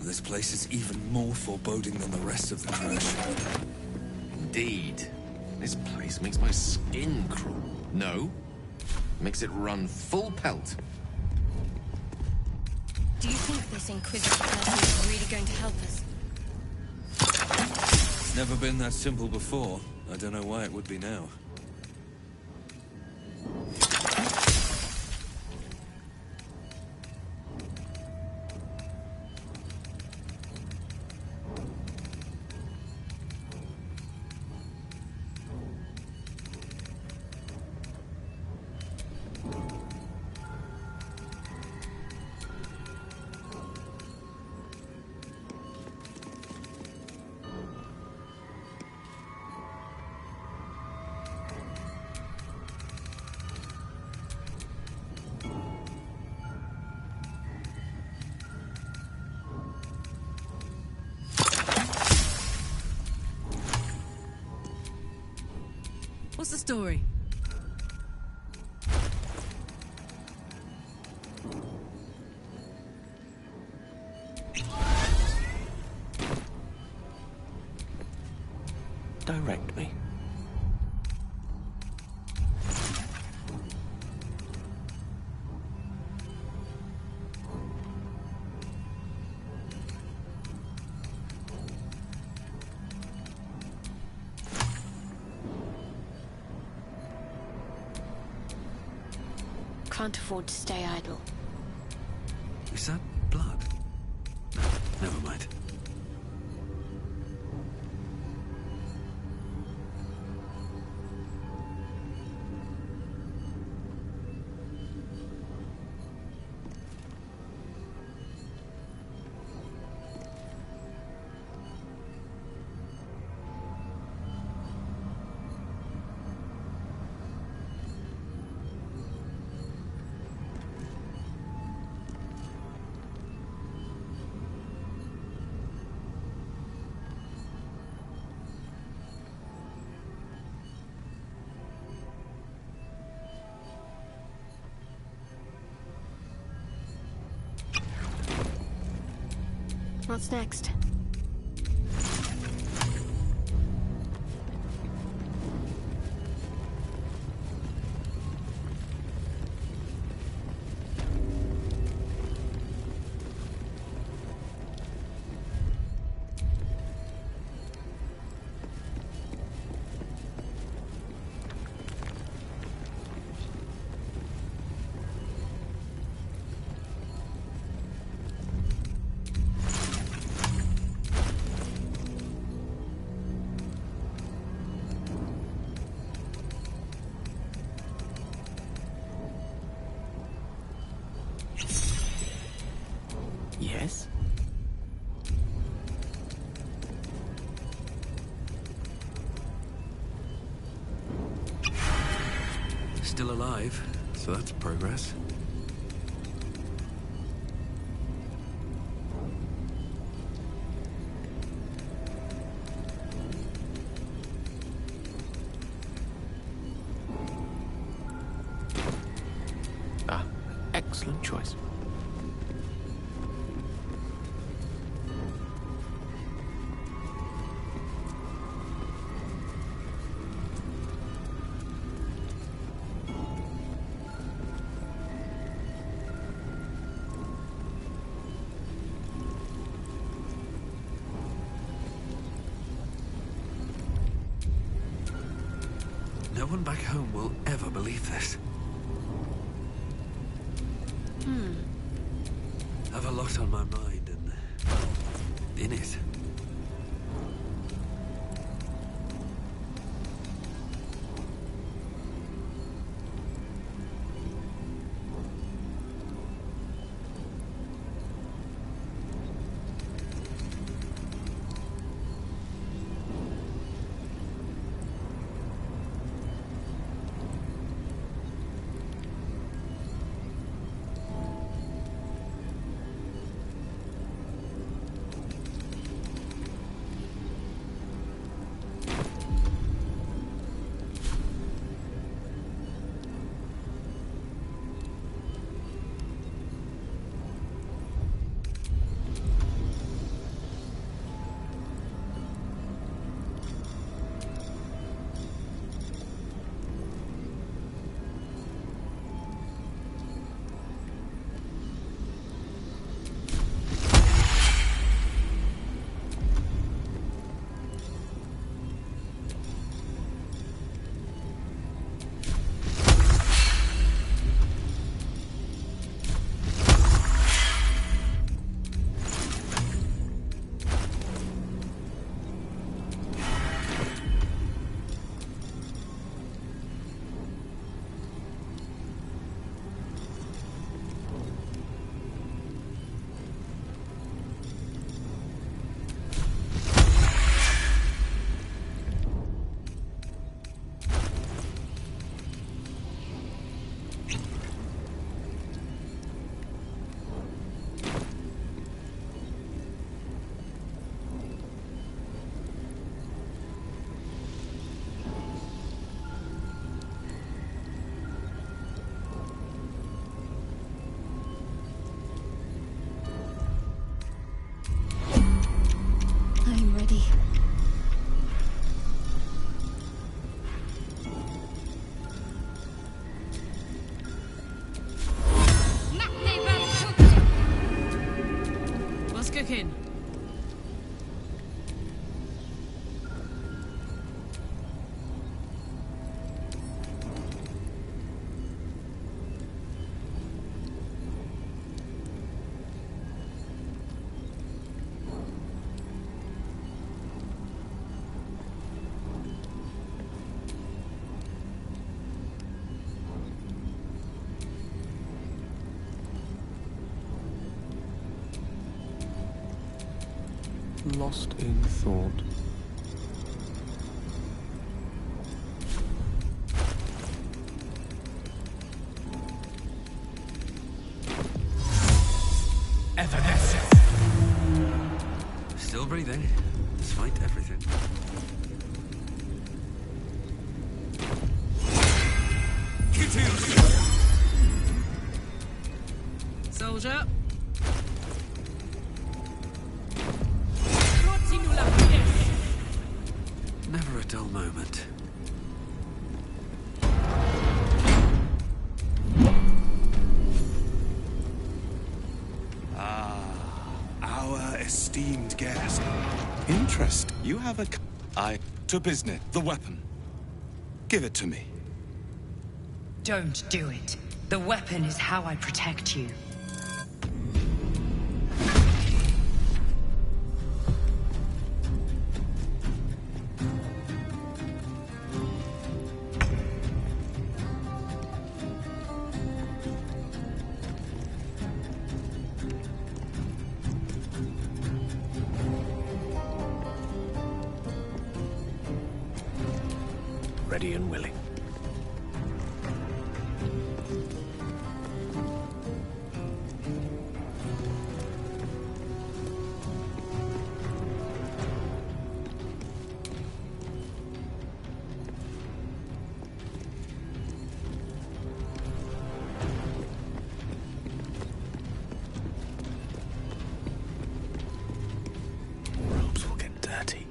This place is even more foreboding than the rest of the crash. Indeed. This place makes my skin crawl. No. Makes it run full pelt. Do you think this Inquisitor person is really going to help us? It's never been that simple before. I don't know why it would be now. What's the story? Direct me. Can't afford to stay idle. Is that blood? Never mind. What's next? Yes? Still alive, so that's progress. Ah, excellent choice. No one back home will ever believe this. Have a lot on my mind and, well, in it. I'm ready. What's cooking? Lost in thought. Evanescence. Still breathing, despite everything. Soldier. Never a dull moment. Our esteemed guest. Interest. You have a... To business. The weapon. Give it to me. Don't do it. The weapon is how I protect you. Ready and willing. Robes will get dirty.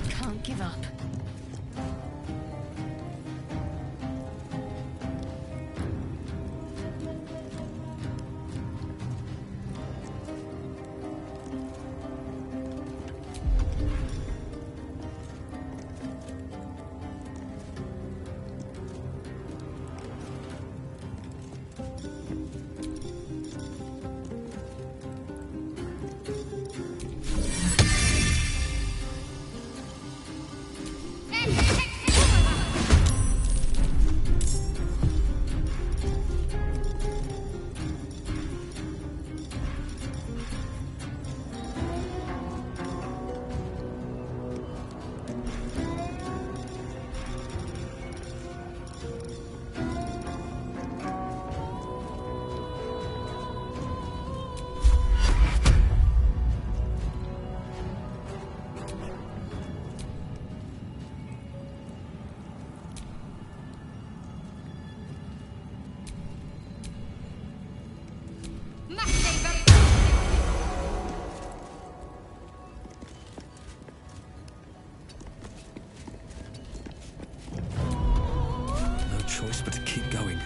Can't give up. No choice but to keep going.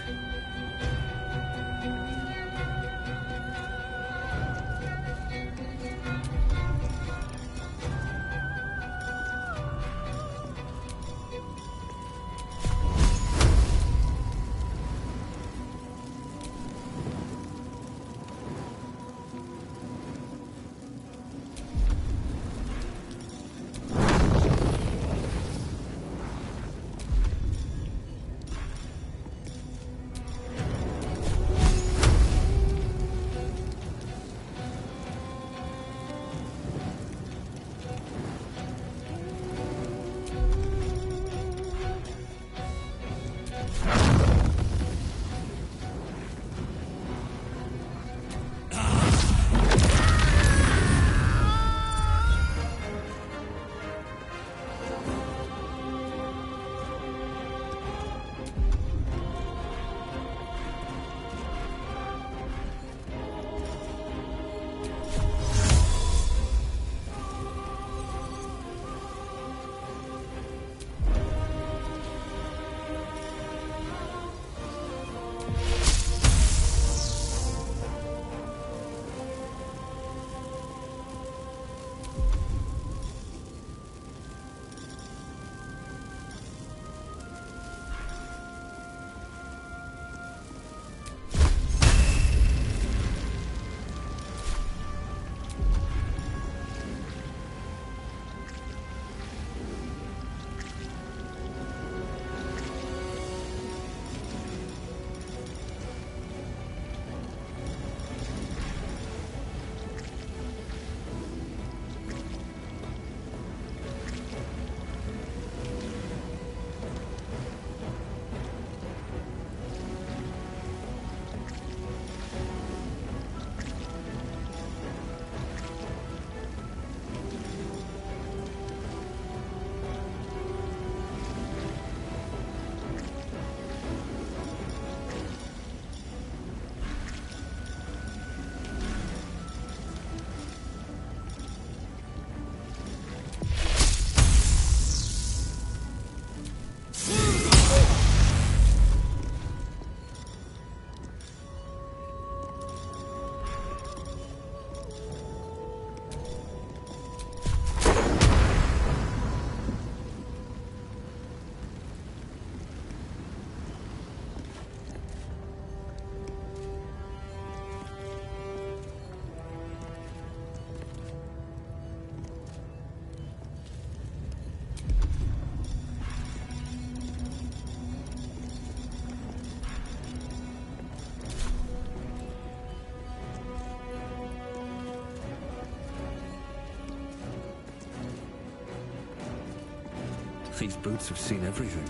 These boots have seen everything.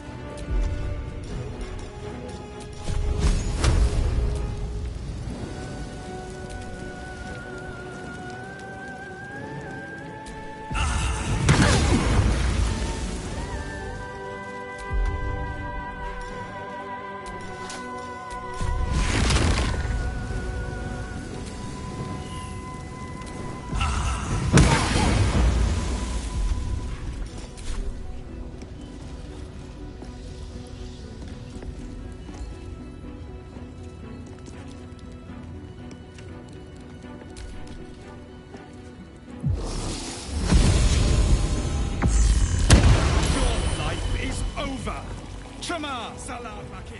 Shama Salah Makif.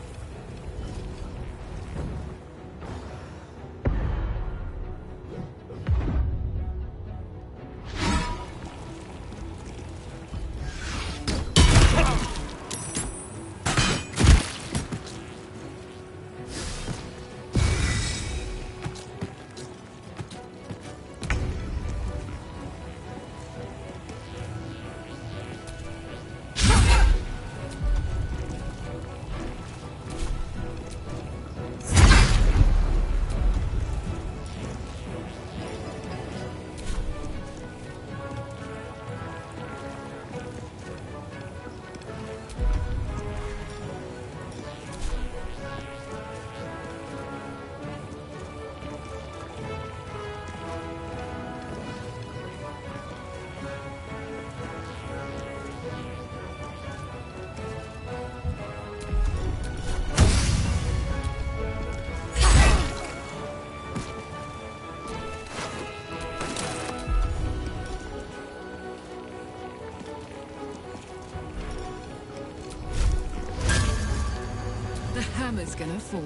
The hammer's gonna fall.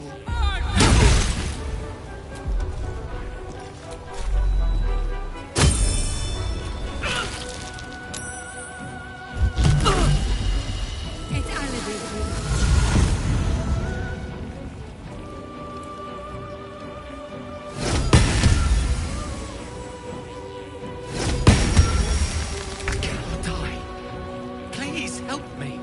Please help me.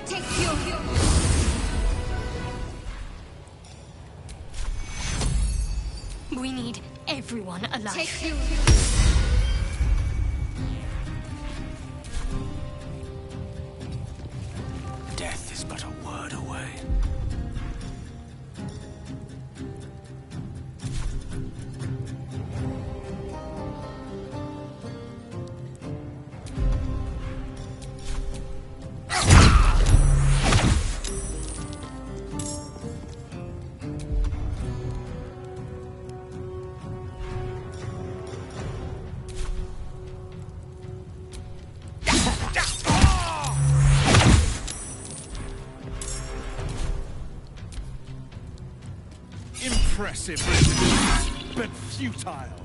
Take your... We need everyone alive. Take your... Death is but a word away. Impressive resistance, but futile.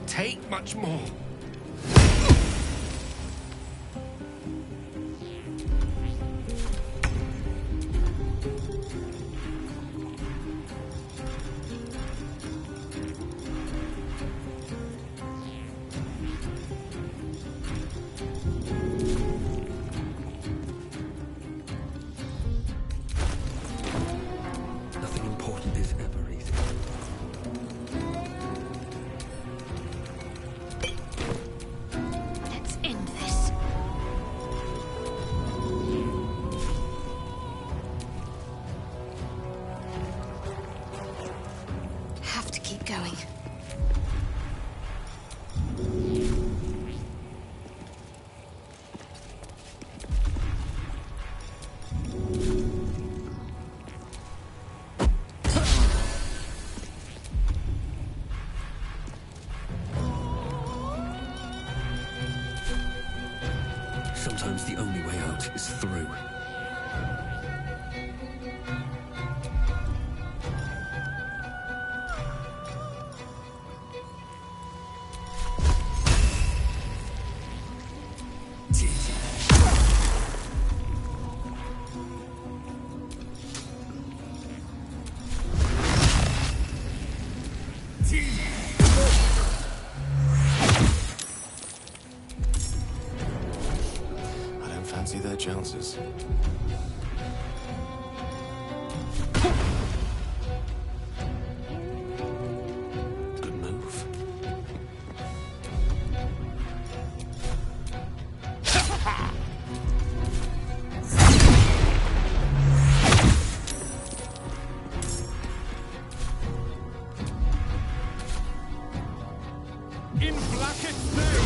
Take much more. is everything. Let's end this. Have to keep going. Sometimes the only way out is through. I don't fancy their chances. Good move. In Blackett's name!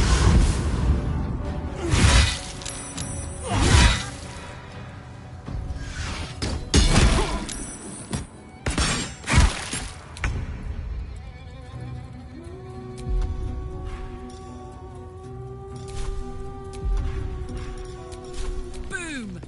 Boom!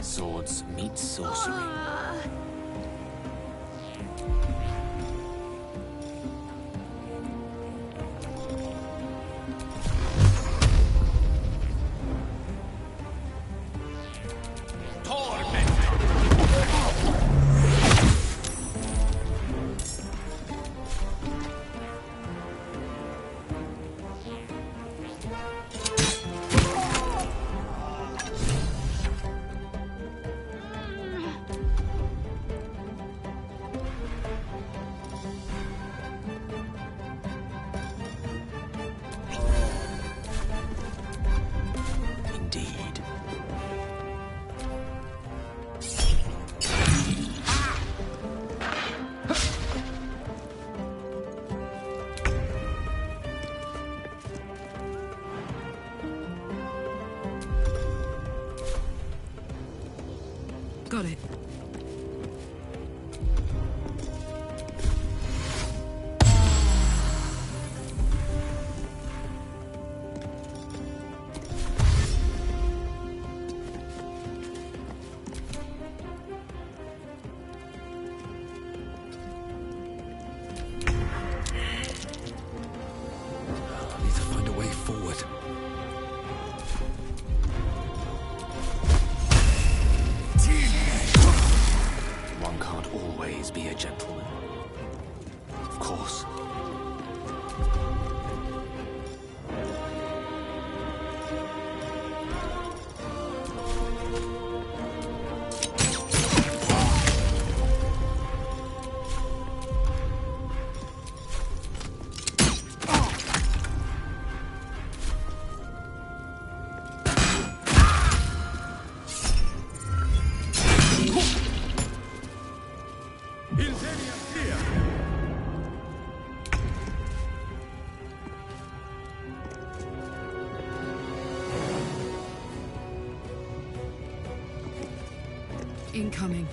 Swords meet sorcery. Indeed. Got it. I need to find a way forward. be a gentleman. Of course. Incoming.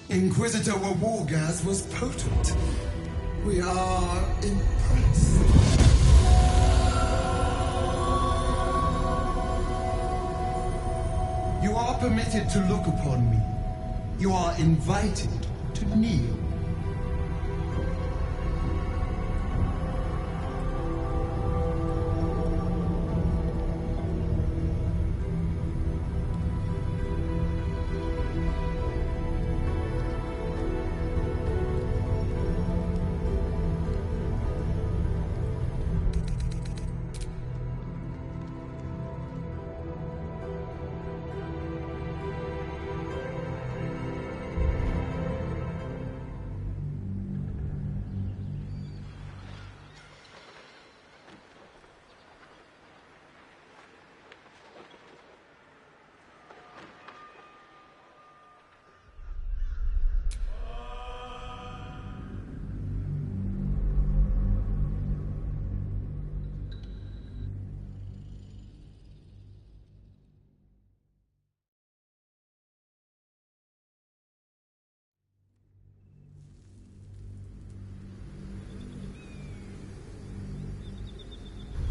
Inquisitor Wawugas was potent. We are impressed. You are permitted to look upon me. You are invited to kneel.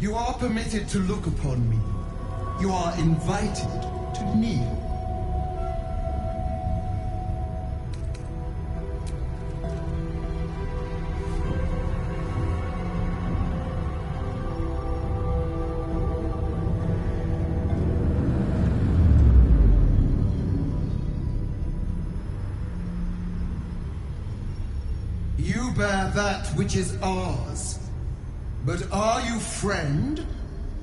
You are permitted to look upon me. You are invited to kneel. You bear that which is ours. But are you friend,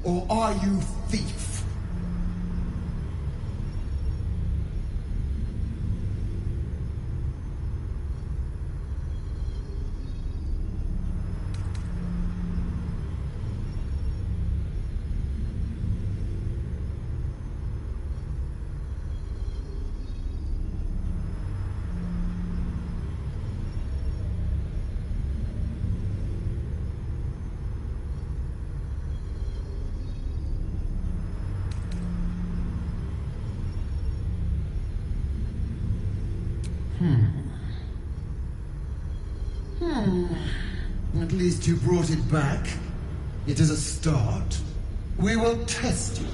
or are you thief? At least you brought it back. It is a start. We will test you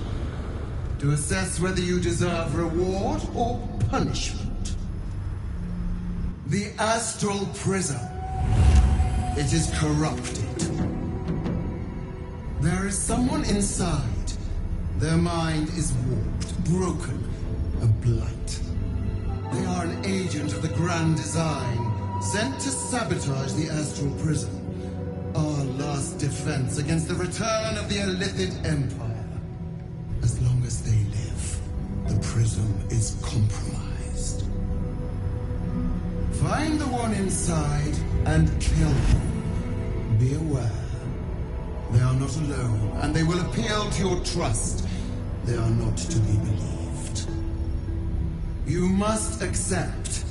to assess whether you deserve reward or punishment. The astral prism. It is corrupted. There is someone inside. Their mind is warped, broken, a blight. They are an agent of the Grand Design, sent to sabotage the astral prism. Our last defense against the return of the Illithid Empire. As long as they live, the prism is compromised. Find the one inside and kill them. Be aware. They are not alone, and they will appeal to your trust. They are not to be believed. You must accept.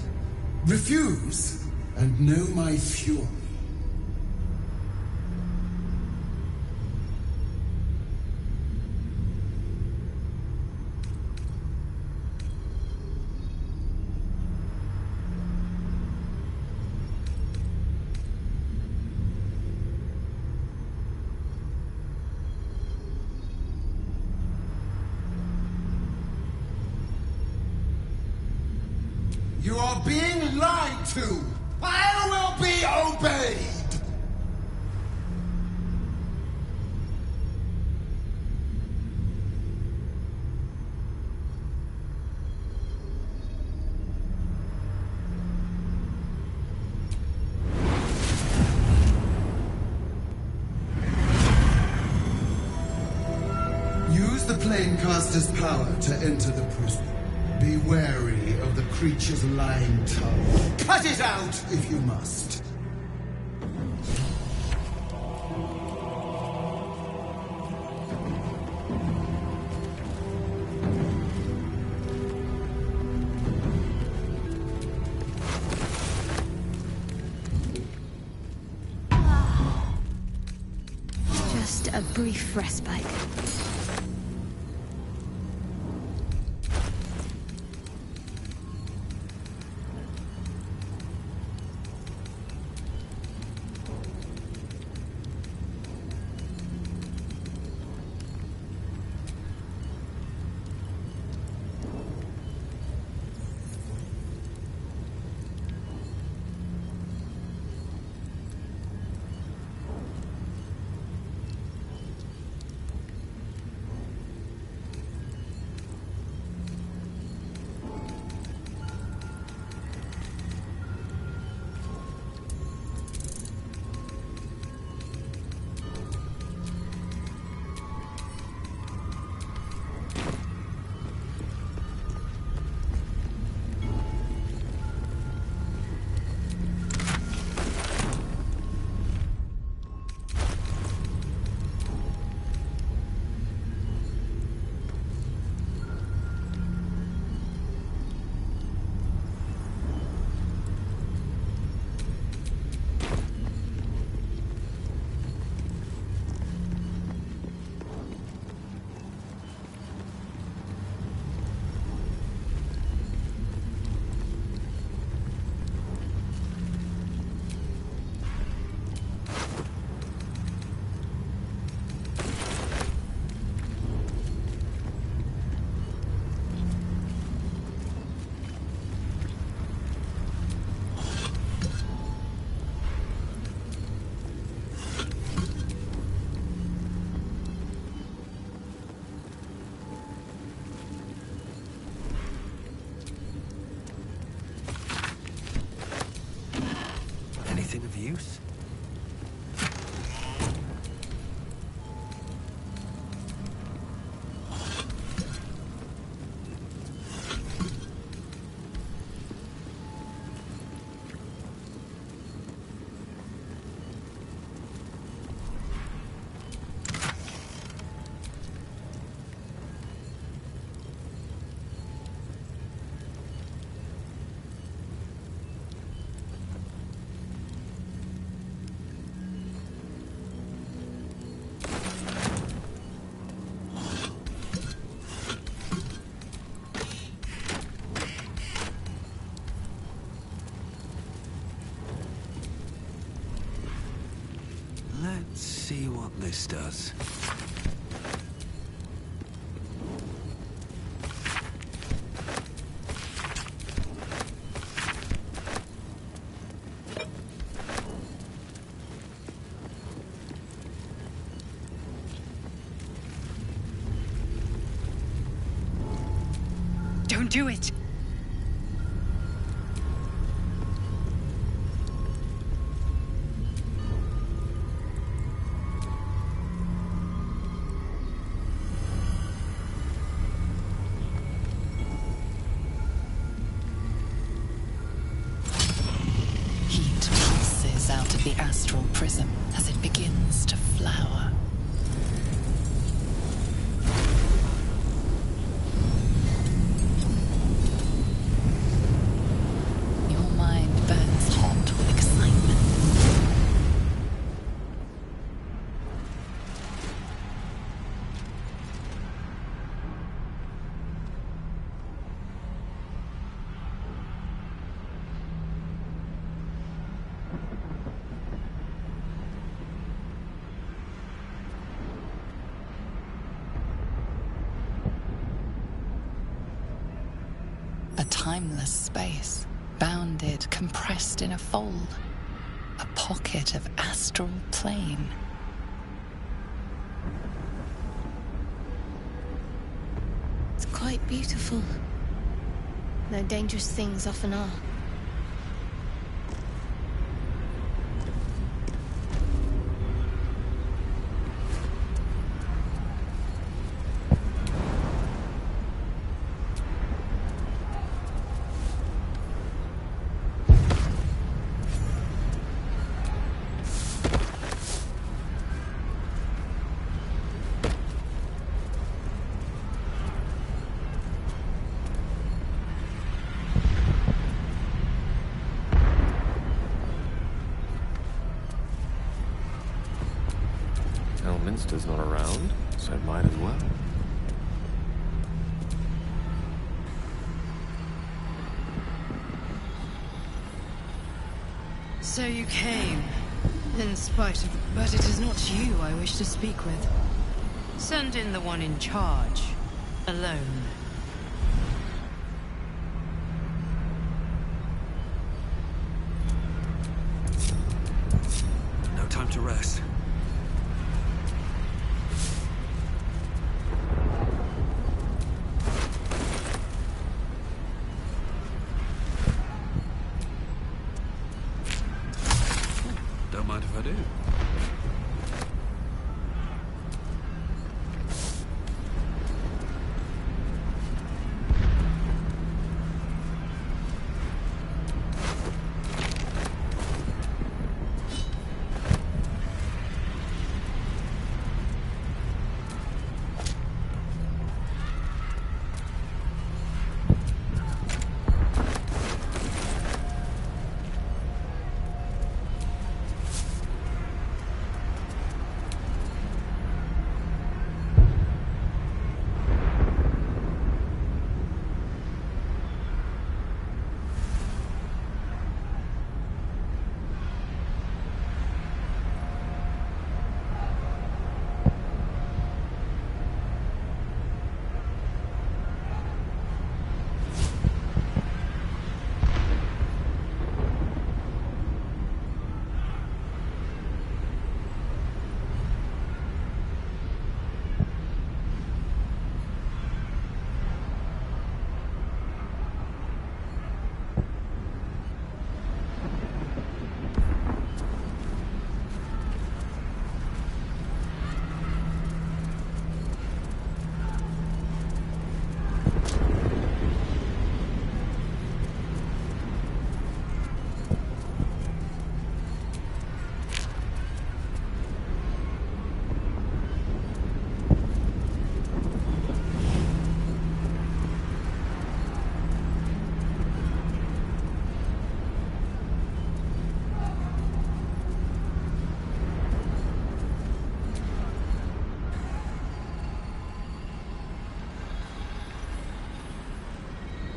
Refuse, and know my fury. You are being lied to! I will be obeyed! the Planecaster's power to enter the prison. Be wary of the creature's lying tongue. Cut it out if you must. Just a brief respite. Anything of use? Let's see what this does. Don't do it! Heat pulses out of the astral prism as it begins to flower. Your mind burns hot with excitement. A timeless space, bounded, compressed in a fold. A pocket of astral plane. It's quite beautiful. Though dangerous things often are. Minster's not around, so might as well. So you came, in spite of... But it is not you I wish to speak with. Send in the one in charge, alone. No time to rest. Don't mind if I do.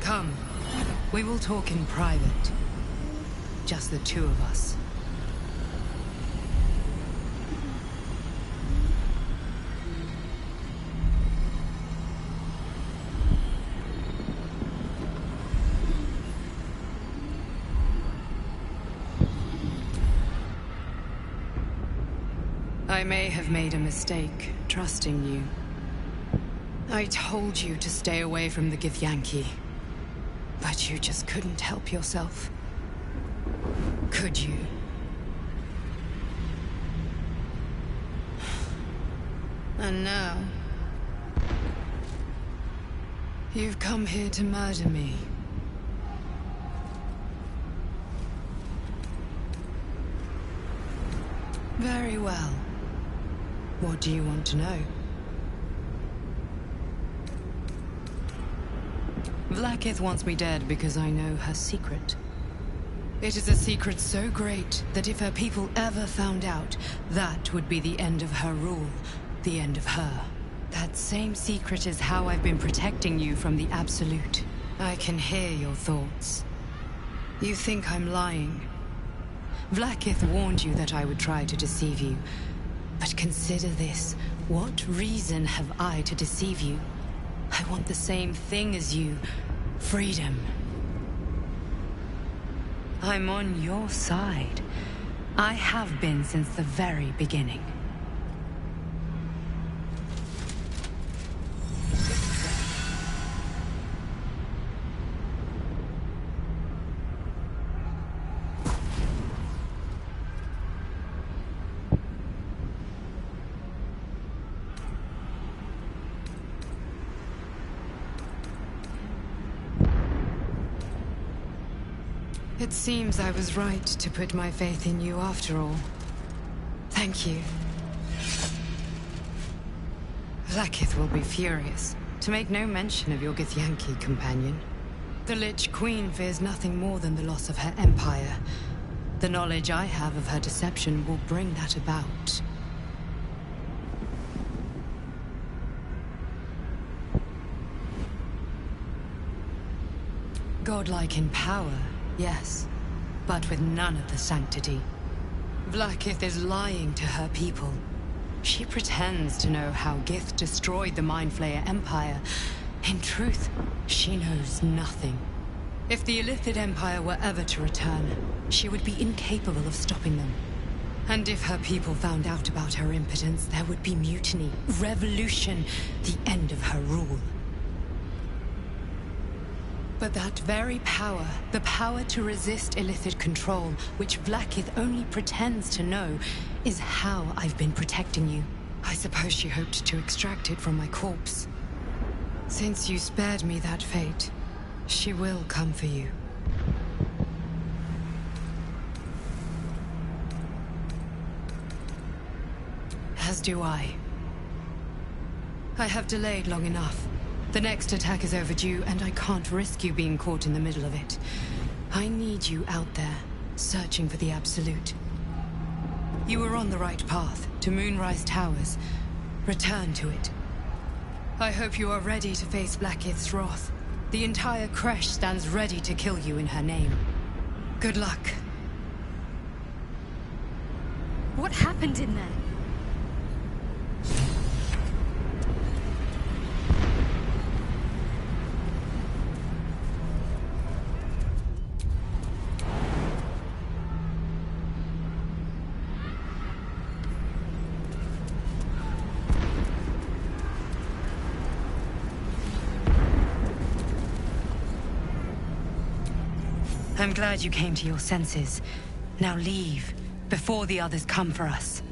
Come. We will talk in private. Just the two of us. I may have made a mistake, trusting you. I told you to stay away from the Githyanki. But you just couldn't help yourself. Could you? And now... you've come here to murder me. Very well. What do you want to know? Vlaakith wants me dead because I know her secret. It is a secret so great that if her people ever found out, that would be the end of her rule, the end of her. That same secret is how I've been protecting you from the Absolute. I can hear your thoughts. You think I'm lying. Vlaakith warned you that I would try to deceive you. But consider this. What reason have I to deceive you? I want the same thing as you. Freedom. I'm on your side. I have been since the very beginning. It seems I was right to put my faith in you after all. Thank you. Vlaakith will be furious, to make no mention of your Githyanki companion. The Lich Queen fears nothing more than the loss of her empire. The knowledge I have of her deception will bring that about. Godlike in power, yes, but with none of the sanctity. Vlaakith is lying to her people. She pretends to know how Gith destroyed the Mind Flayer Empire. In truth, she knows nothing. If the Illithid Empire were ever to return, she would be incapable of stopping them. And if her people found out about her impotence, there would be mutiny, revolution, the end of her rule. But that very power, the power to resist Illithid control, which Vlaakith only pretends to know, is how I've been protecting you. I suppose she hoped to extract it from my corpse. Since you spared me that fate, she will come for you. As do I. I have delayed long enough. The next attack is overdue, and I can't risk you being caught in the middle of it. I need you out there, searching for the Absolute. You were on the right path, to Moonrise Towers. Return to it. I hope you are ready to face Vlaakith's wrath. The entire Kresh stands ready to kill you in her name. Good luck. What happened in there? I'm glad you came to your senses. Now leave, before the others come for us.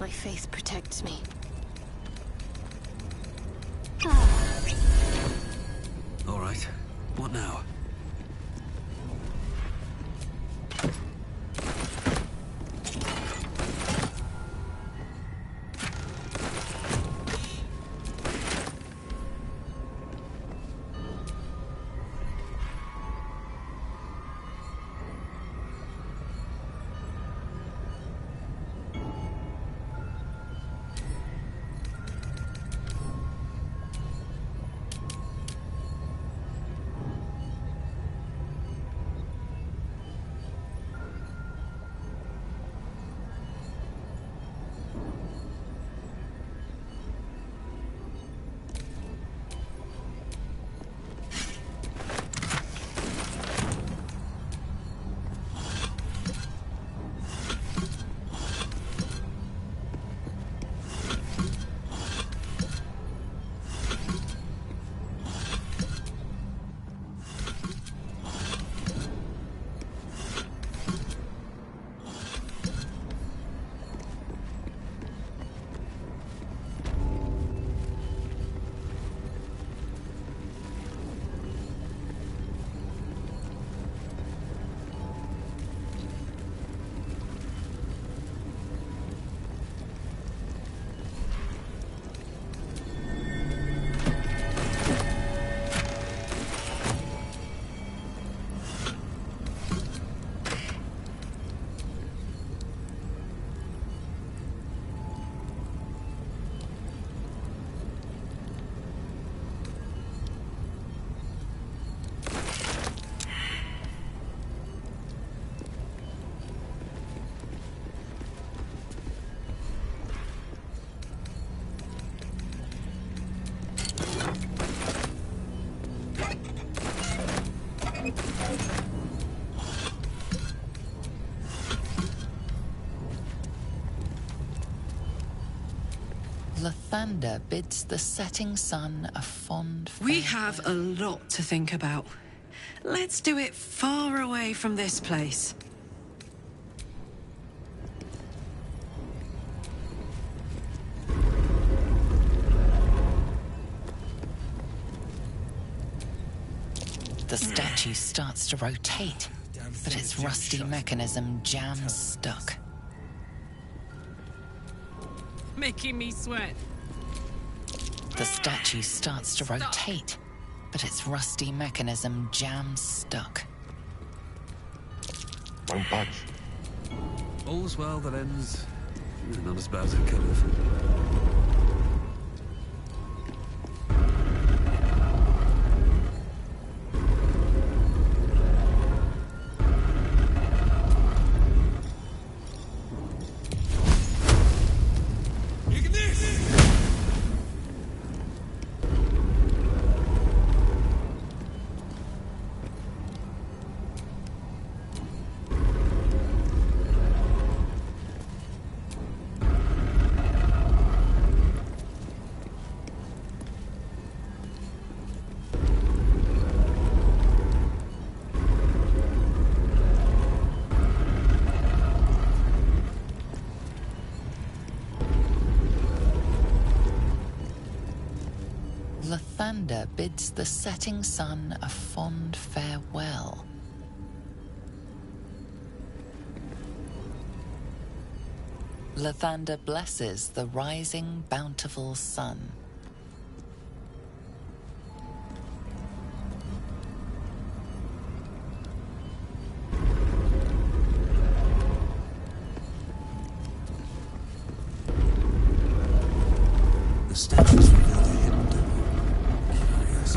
My faith protects me. All right. What now? Lathander bids the setting sun a fond We farewell. have a lot to think about. Let's do it far away from this place. The statue starts to rotate, but its rusty mechanism jams stuck. making me sweat. The statue starts to rotate, but its rusty mechanism jams stuck. Won't budge. All's well that ends. Not as bad as it could have. Lathander bids the setting sun a fond farewell. Lathander blesses the rising, bountiful sun. The statues reveal the hidden devil. Curious.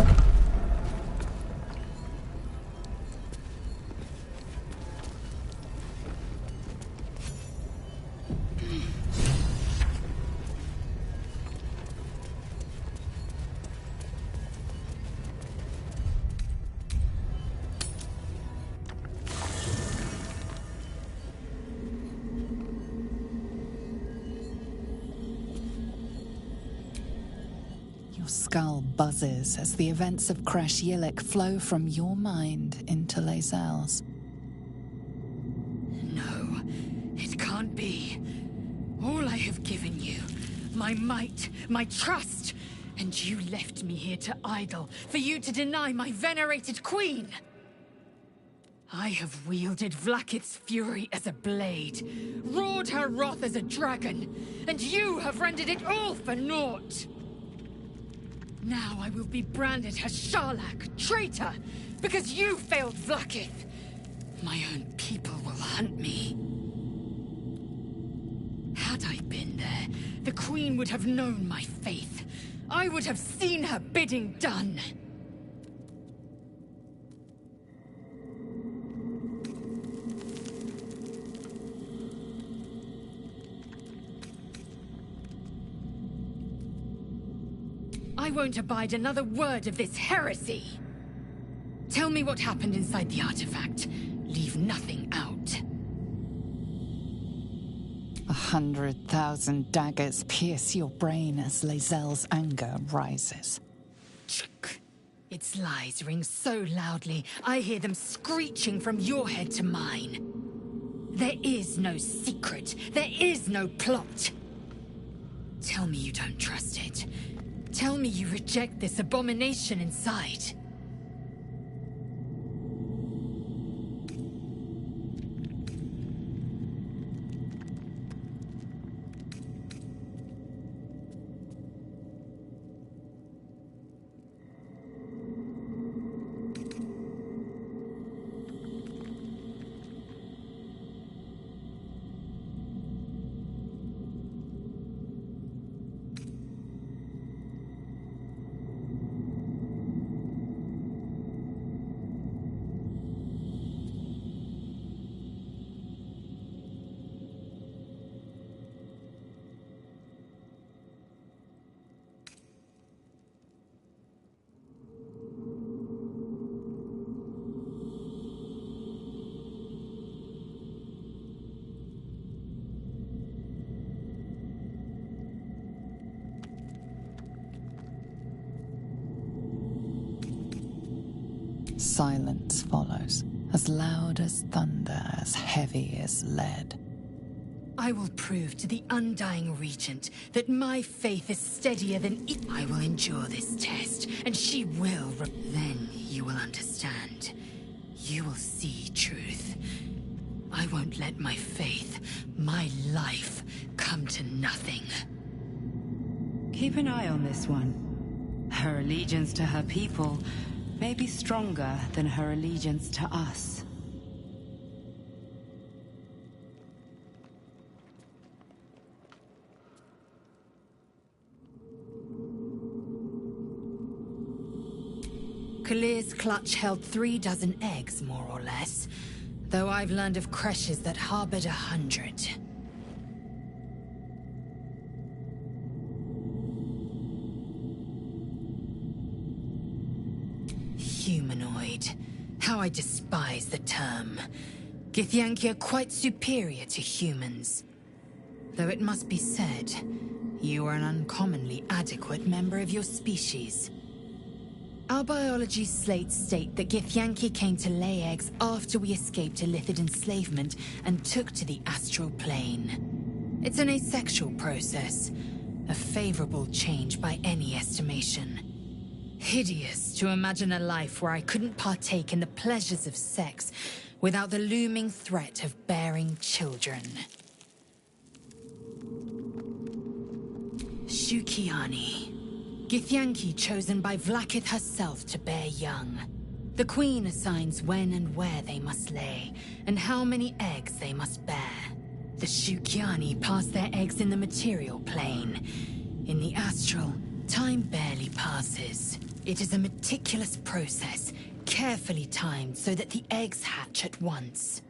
Your skull buzzes as the events of Crash Yillik flow from your mind into Lae'zel's. No, it can't be. All I have given you, my might, my trust, and you left me here to idle, for you to deny my venerated queen. I have wielded Vlaakith's fury as a blade, roared her wrath as a dragon, and you have rendered it all for naught. Now I will be branded as Sharlak, traitor, because you failed Vlaakith. My own people will hunt me. Had I been there, the Queen would have known my faith. I would have seen her bidding done. I won't abide another word of this heresy. Tell me what happened inside the artifact. Leave nothing out. 100,000 daggers pierce your brain as Lae'zel's anger rises. Its lies ring so loudly, I hear them screeching from your head to mine. There is no secret. There is no plot. Tell me you don't trust it. Tell me you reject this abomination inside. Silence follows, as loud as thunder, as heavy as lead. I will prove to the Undying Regent that my faith is steadier than it. I will endure this test, and she will. Then you will understand. You will see truth. I won't let my faith, my life, come to nothing. Keep an eye on this one. Her allegiance to her people may be stronger than her allegiance to us. Kalir's clutch held 36 eggs, more or less. Though I've learned of creches that harbored 100. Humanoid. How I despise the term. Githyanki are quite superior to humans. Though it must be said, you are an uncommonly adequate member of your species. Our biology slates state that Githyanki came to lay eggs after we escaped Illithid enslavement and took to the astral plane. It's an asexual process, a favorable change by any estimation. Hideous to imagine a life where I couldn't partake in the pleasures of sex without the looming threat of bearing children. Shukiani. Githyanki chosen by Vlaakith herself to bear young. The Queen assigns when and where they must lay, and how many eggs they must bear. The Shukiani pass their eggs in the material plane. In the astral, time barely passes. It is a meticulous process, carefully timed so that the eggs hatch at once.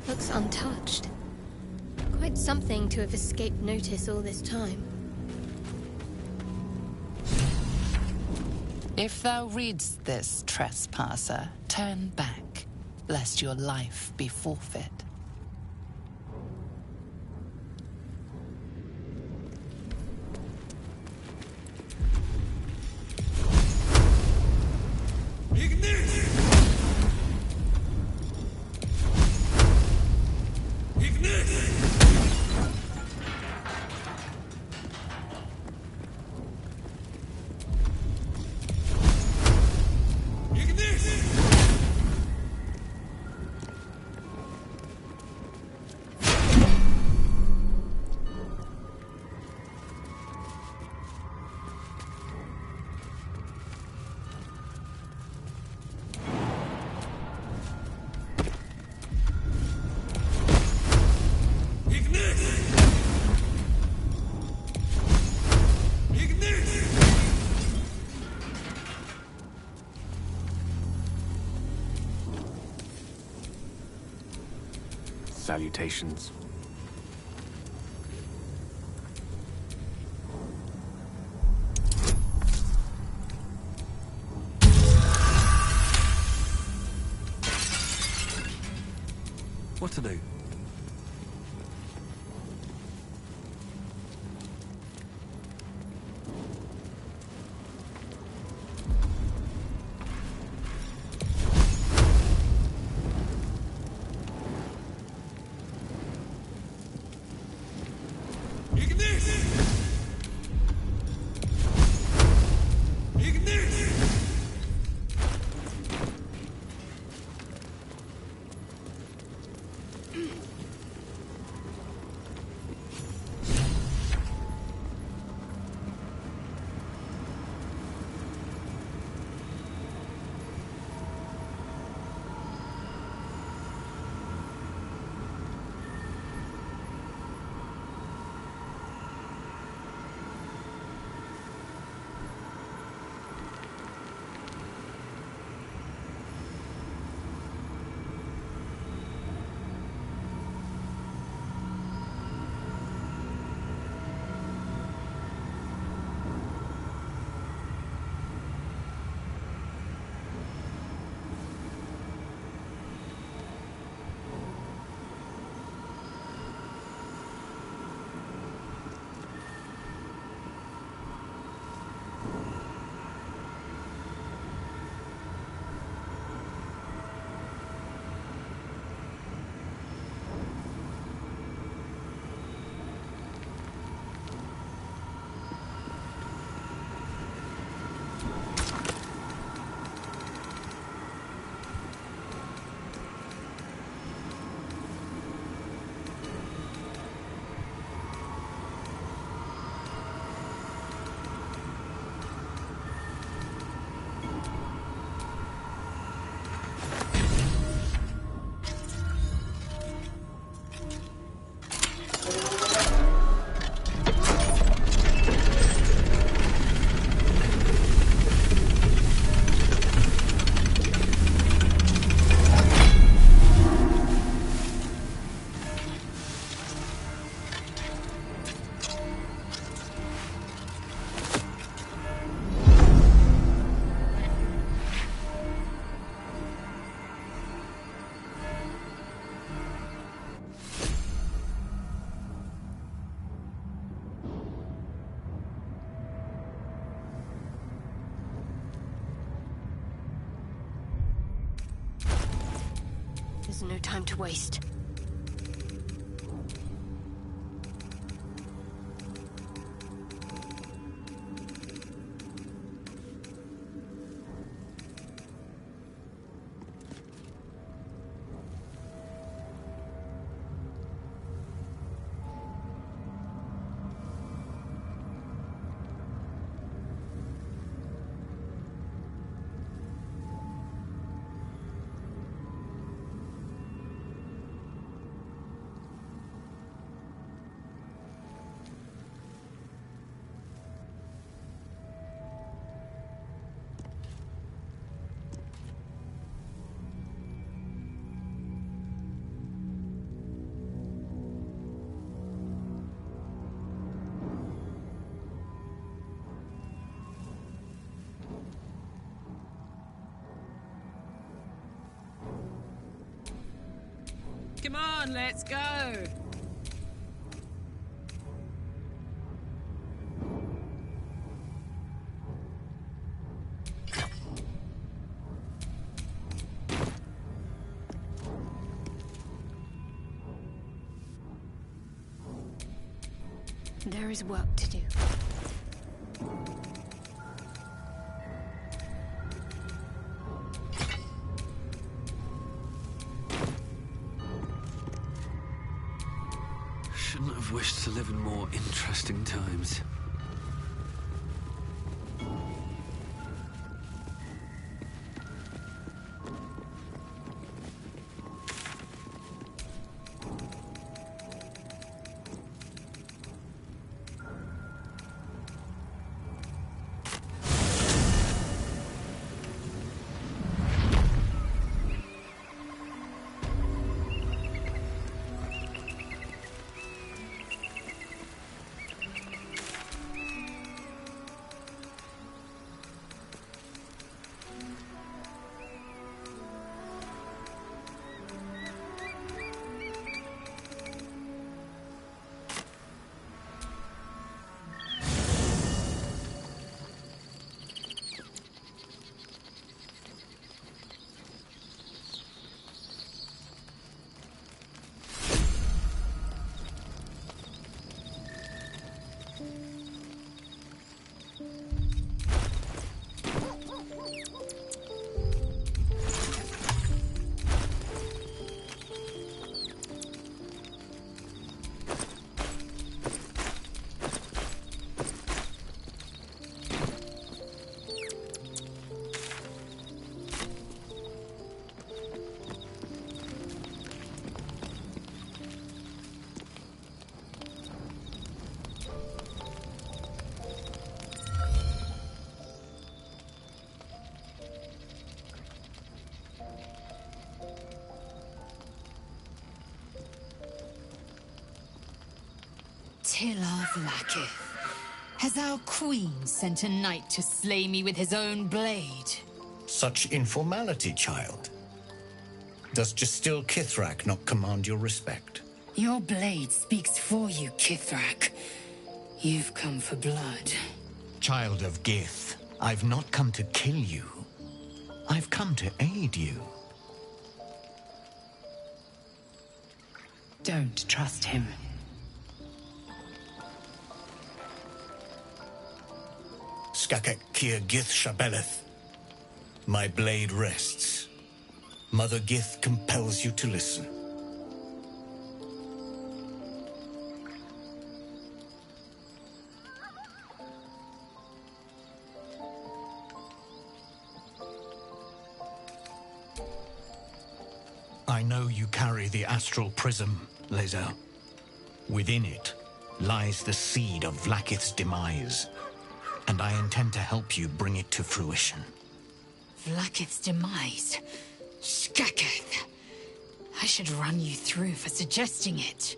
Looks untouched. Quite something to have escaped notice all this time. If thou readst this, trespasser, turn back, lest your life be forfeit. Salutations. What to do? no time to waste. Come on, let's go! There is work to do. Shouldn't have wished to live in more interesting times. Tiller Vlaakith, has our queen sent a knight to slay me with his own blade? Such informality, child. Does Justil Kithrak not command your respect? Your blade speaks for you, Kithrak. You've come for blood. Child of Gith, I've not come to kill you. I've come to aid you. Don't trust him. Skakek Kir Gith Shabeleth. My blade rests. Mother Gith compels you to listen. I know you carry the astral prism, Lae'zel. Within it lies the seed of Vlaakith's demise, and I intend to help you bring it to fruition. Vlaakith's demise? Skaketh! I should run you through for suggesting it.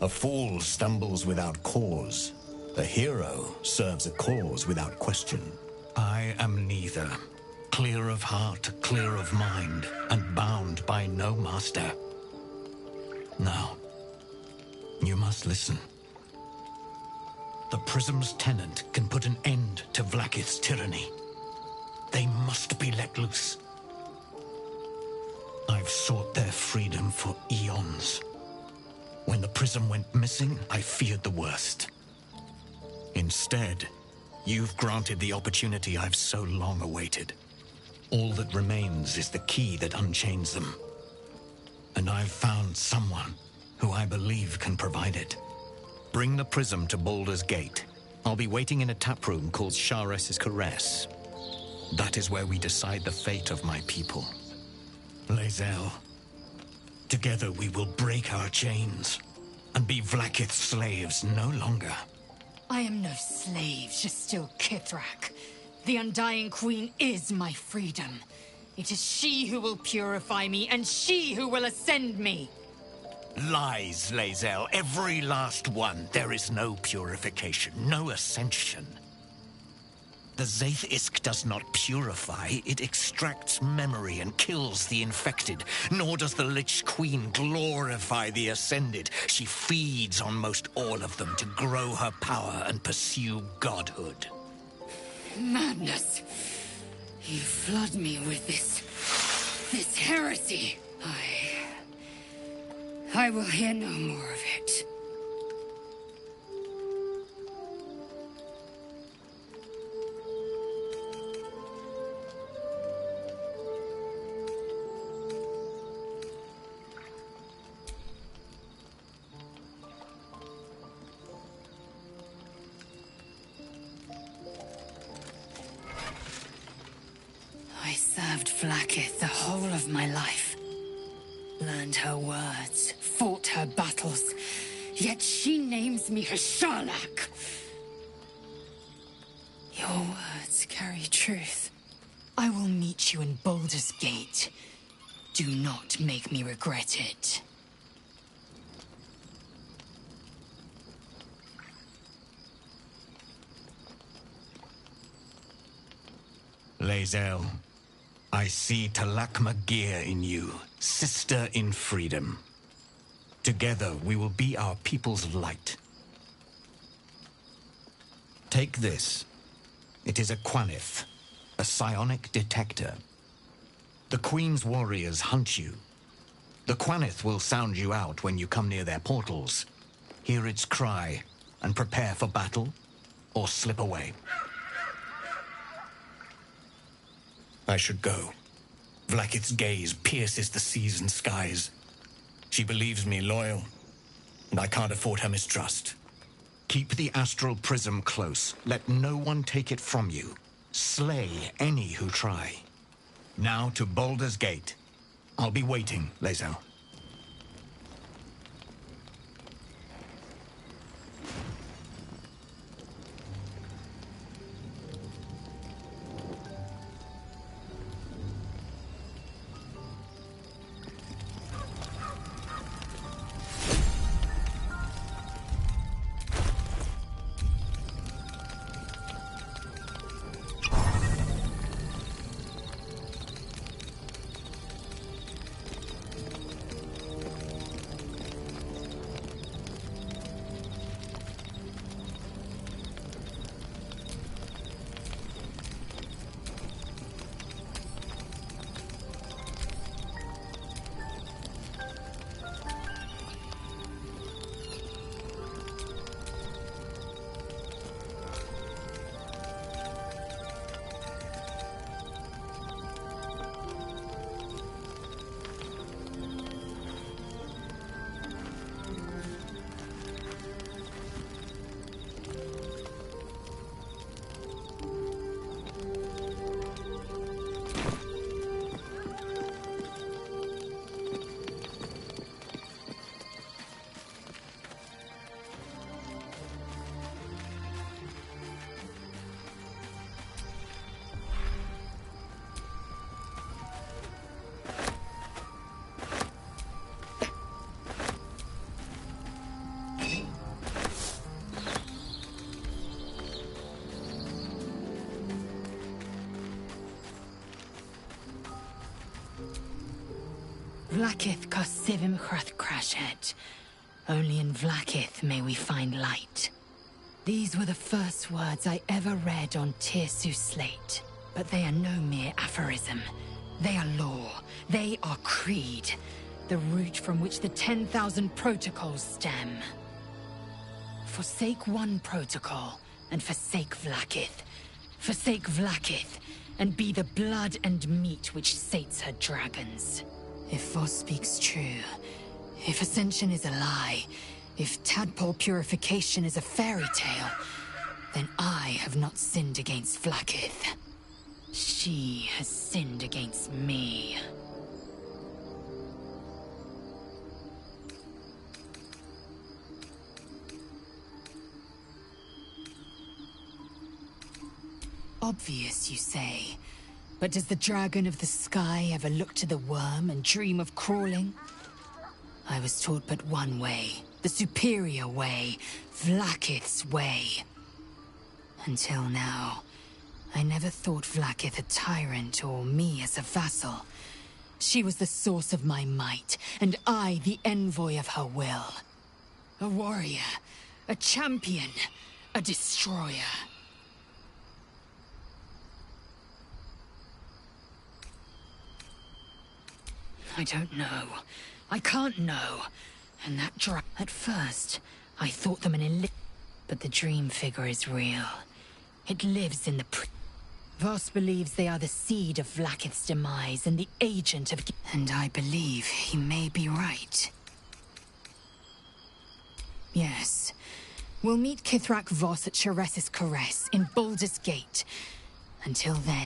A fool stumbles without cause. A hero serves a cause without question. I am neither. Clear of heart, clear of mind, and bound by no master. Now, you must listen. The Prism's tenant can put an end to Vlaakith's tyranny. They must be let loose. I've sought their freedom for eons. When the Prism went missing, I feared the worst. Instead, you've granted the opportunity I've so long awaited. All that remains is the key that unchains them. And I've found someone who I believe can provide it. Bring the Prism to Baldur's Gate. I'll be waiting in a taproom called Shares's Caress. That is where we decide the fate of my people. Lae'zel, together we will break our chains and be Vlaakith's slaves no longer. I am no slave, just still Kithrak. The Undying Queen is my freedom. It is she who will purify me, and she who will ascend me. Lies, Lae'zel, every last one. There is no purification, no ascension. The Zaith Isk does not purify, it extracts memory and kills the infected. Nor does the Lich Queen glorify the ascended. She feeds on most all of them to grow her power and pursue godhood. Madness! You flood me with this heresy. I will hear no more of it. I served Vlaakith the whole of my life. Learned her words, fought her battles, yet she names me her Sharlak. Your words carry truth. I will meet you in Baldur's Gate. Do not make me regret it. Lae'zel, I see Talakma Gear in you, sister in freedom. Together, we will be our people's light. Take this. It is a Quanith, a psionic detector. The Queen's warriors hunt you. The Quanith will sound you out when you come near their portals. Hear its cry and prepare for battle, or slip away. I should go. Vlaakith's gaze pierces the seas and skies. She believes me loyal, and I can't afford her mistrust. Keep the astral prism close. Let no one take it from you. Slay any who try. Now to Baldur's Gate. I'll be waiting, Lae'zel. Vlaakith Kosivim Chrath Crashhead. Only in Vlaakith may we find light. These were the first words I ever read on Tirsu's slate. But they are no mere aphorism. They are law. They are creed. The root from which the 10,000 protocols stem. Forsake one protocol, and forsake Vlaakith. Forsake Vlaakith, and be the blood and meat which sates her dragons. If Voss speaks true, if Ascension is a lie, if tadpole purification is a fairy tale, then I have not sinned against Vlaakith. She has sinned against me. Obvious, you say. But does the dragon of the sky ever look to the worm and dream of crawling? I was taught but one way, the superior way, Vlaakith's way. Until now, I never thought Vlaakith a tyrant or me as a vassal. She was the source of my might, and I the envoy of her will. A warrior, a champion, a destroyer. I don't know. I can't know. And that At first, I thought them an but the dream figure is real. It lives in the Voss believes they are the seed of Vlaakith's demise and the agent of... And I believe he may be right. Yes. We'll meet Kithrak Voss at Chares's Caress in Baldur's Gate. Until then...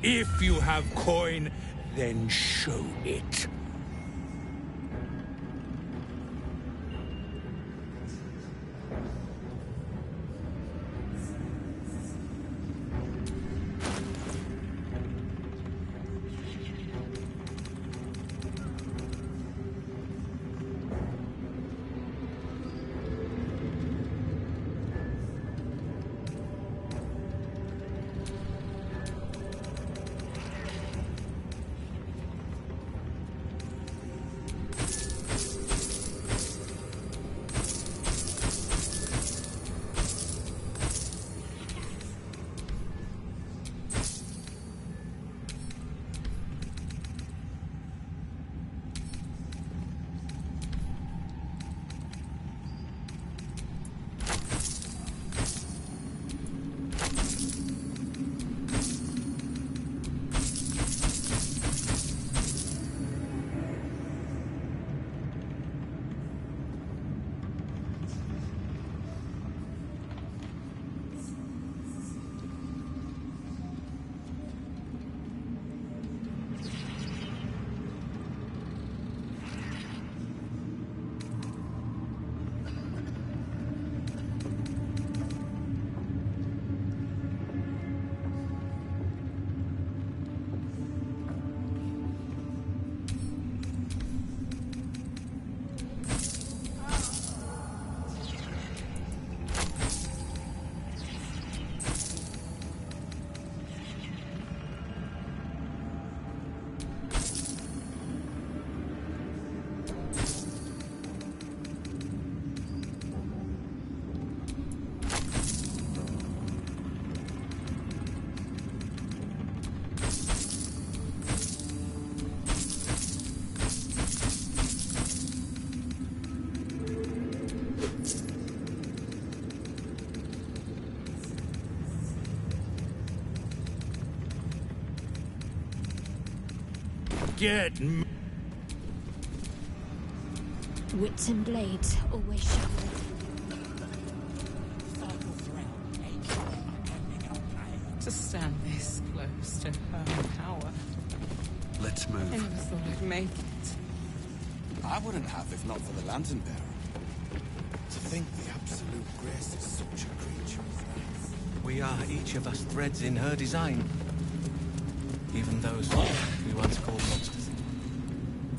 If you have coin, then show it. Get Wits and blades always sharp. To stand this close to her power. Let's I move. never thought I'd make it. I wouldn't have if not for the lantern bearer. To think the absolute grace is such a creature as that. We are each of us threads in her design. Even those we once called monsters.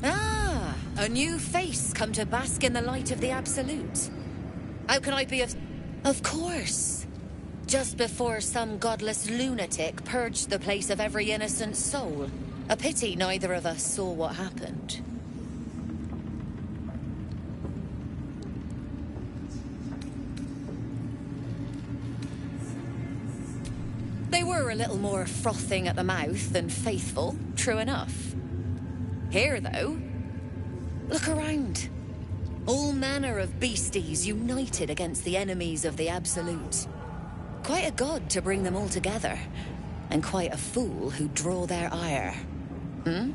Ah, a new face come to bask in the light of the Absolute. How can I be of... Of course. Just before some godless lunatic purged the place of every innocent soul. A pity neither of us saw what happened. They were a little more frothing at the mouth than faithful, true enough. Here, though, look around. All manner of beasties united against the enemies of the Absolute. Quite a god to bring them all together, and quite a fool who'd draw their ire. Hmm?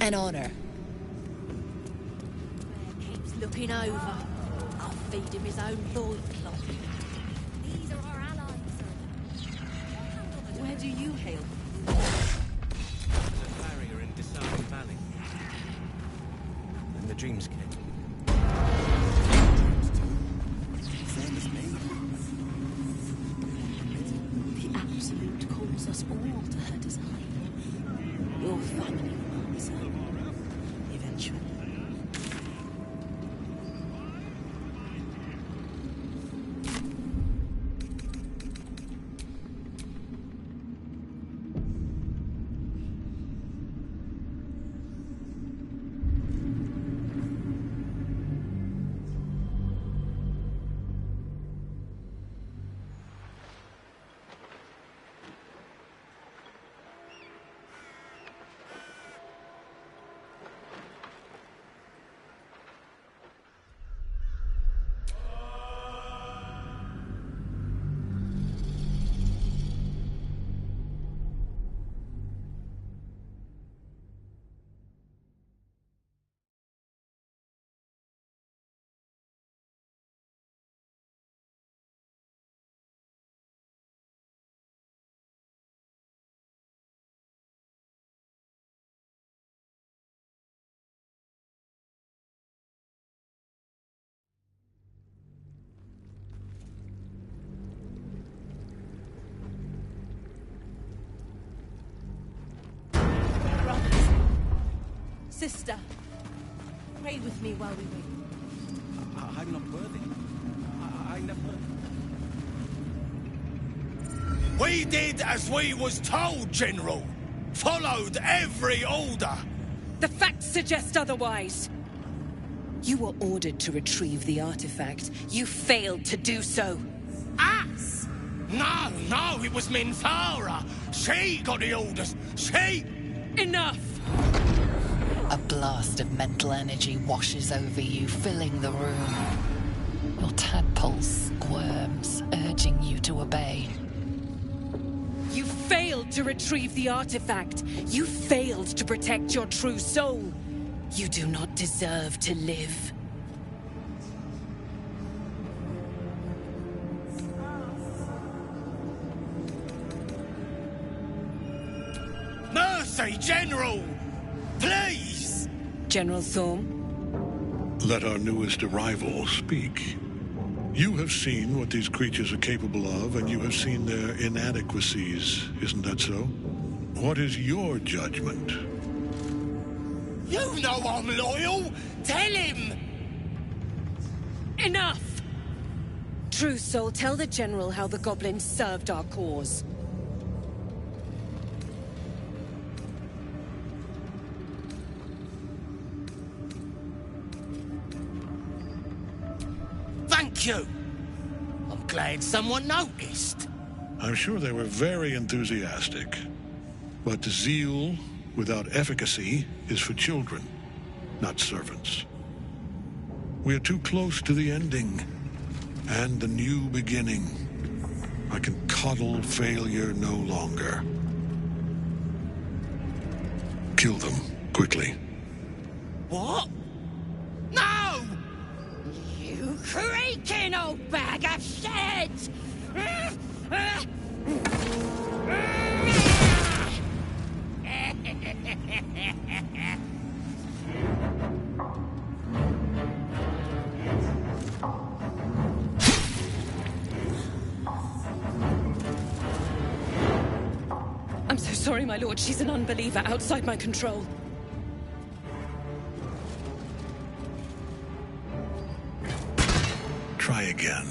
An honor. Keeps looking over. I'll feed him his own loincloth. These are our allies. Where do you hail? There's a barrier in Disarming Valley. And the Dreamscape. Same as me. The Absolute calls us all to her design. Your family will answer. Eventually. sister. Pray with me while we wait. I'm not worthy. I never... We did as we was told, General. Followed every order. The facts suggest otherwise. You were ordered to retrieve the artifact. You failed to do so. Us? No, it was Minthara. She got the orders. She... Enough! A blast of mental energy washes over you, filling the room. Your tadpole squirms, urging you to obey. You failed to retrieve the artifact. You failed to protect your true soul. You do not deserve to live. Mercy, General! Please! General Thorm? Let our newest arrival speak. You have seen what these creatures are capable of, and you have seen their inadequacies, isn't that so? What is your judgment? You know I'm loyal! Tell him! Enough! True Soul, tell the General how the goblins served our cause. Thank you! I'm glad someone noticed. I'm sure they were very enthusiastic. But zeal without efficacy is for children, not servants. We are too close to the ending, and the new beginning. I can coddle failure no longer. Kill them, quickly. What? No! You creaking old bag of shit! I'm so sorry, my lord. She's an unbeliever outside my control. Try again.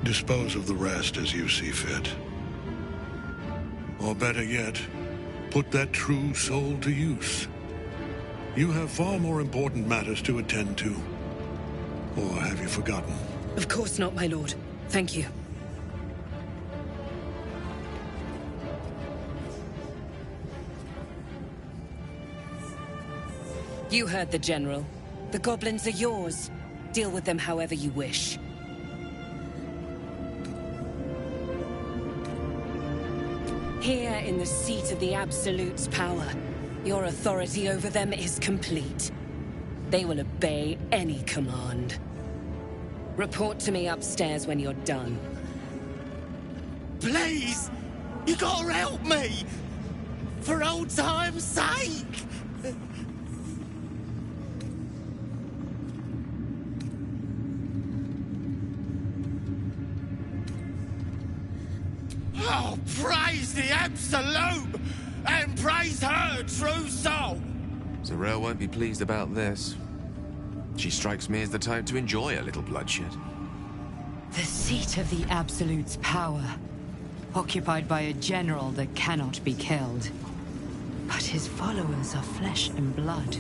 Dispose of the rest as you see fit. Or better yet, put that true soul to use. You have far more important matters to attend to. Or have you forgotten? Of course not, my lord. Thank you. You heard the General. The goblins are yours. Deal with them however you wish. Here in the seat of the Absolute's power, your authority over them is complete. They will obey any command. Report to me upstairs when you're done. Please! You gotta help me! For old time's sake! Oh, praise the Absolute! And praise her true soul! Zarel won't be pleased about this. She strikes me as the type to enjoy a little bloodshed. The seat of the Absolute's power, occupied by a general that cannot be killed. But his followers are flesh and blood.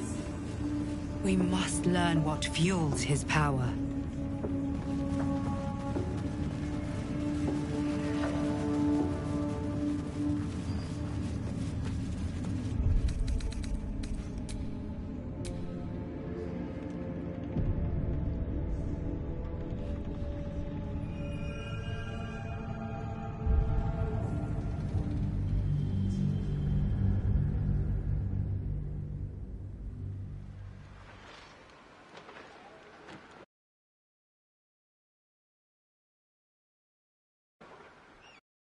We must learn what fuels his power.